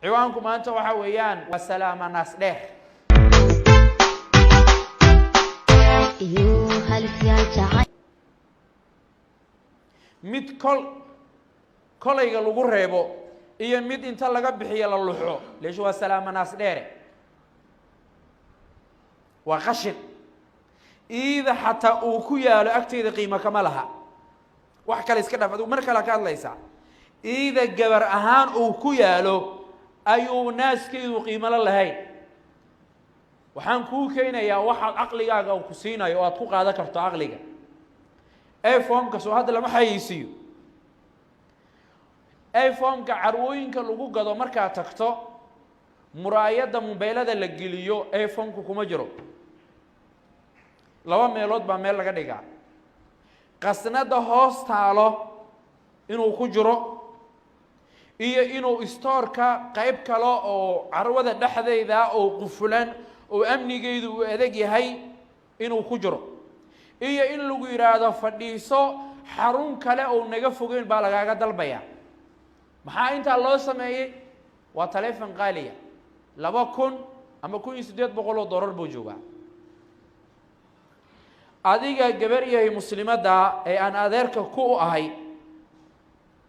ciwaanku maanta waxa weeyaan waa salaama naas dheer mid kolayga lagu reebo iyo mid inta laga bixiyo la luxo leesh waa salaama naas dheer waa qashin iida xataa uu ku yaalo agteeda qiimo kama laha wax kale iska dhaaf adigu mar kale ka hadlaysaa iida gabar ahaan uu ku yaalo ayuu naaskeedu qiimo la lahayn waxaan kuu keenayaa waxaad caqligaaga ku siinayo oo aad ku qaadan karto caqliga iPhone-ka soo hadda lama xayeysiyo iPhone-ka carwooyinka lagu gado markaa tagto muraayada mobilada la geliyo iPhone-ku kuma jiro laba meelood baa meel laga dhigaa qasnada hoos taalo inuu ku jiro iyo inuu store-ka qayb kale oo carwada dhexdeeda oo qufulan oo amnigeedu uu adag yahay inuu ku jiro iyo in lagu yiraahdo fadhiiso xarun kale oo naga fogeyn baa lagaaga dalbaya maxaa inta loo sameeyay waa telefoon qaaliya 2000 ama $1800 buu joogaa adiga gabar yahay muslimada ee aan adeerka ku ahay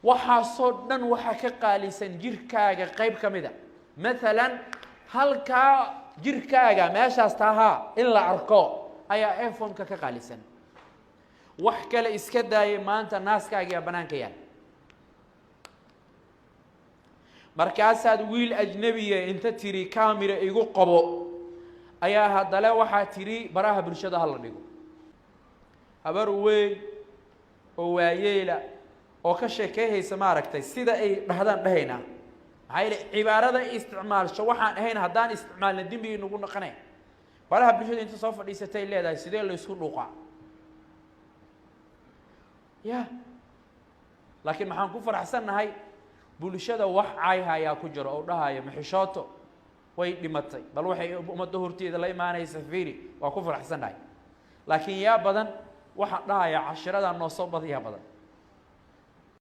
waxa soo dhan waxa ka qaalisan jirkaaga qayb kamida mesela halka jirkaaga meeshaas taha in la arko ayaa iPhone-ka ka qaalisan wax kale iska daayay maanta naaskaaga banaanka yaal markaasaad wiil ajnabiga inta tiri camera igu qabo ayaa hadale waxa tiri baraha bulshada hal dhigo habar weey oo waayeela oo ka sheekeeyaysa ma aragtay sida ay dhahdaan dhahayna maxay cibaarada isticmaalsho waxaan ahayn hadaan isticmaalna dimbi inagu naqanay baraha bulshada inta soo fadhiisatay leedahay sidee la isku dhuuqa ya laakiin maxaan ku faraxsanahay bulshada wax ay haya ku jiro oo dhahayo maxishooto way dhimatay bal waxay umada horteeda la imaanaysa fiiri waa ku faraxsanahay laakiin yaa badan waxa dhahaya 10 noo soo badiyaa badan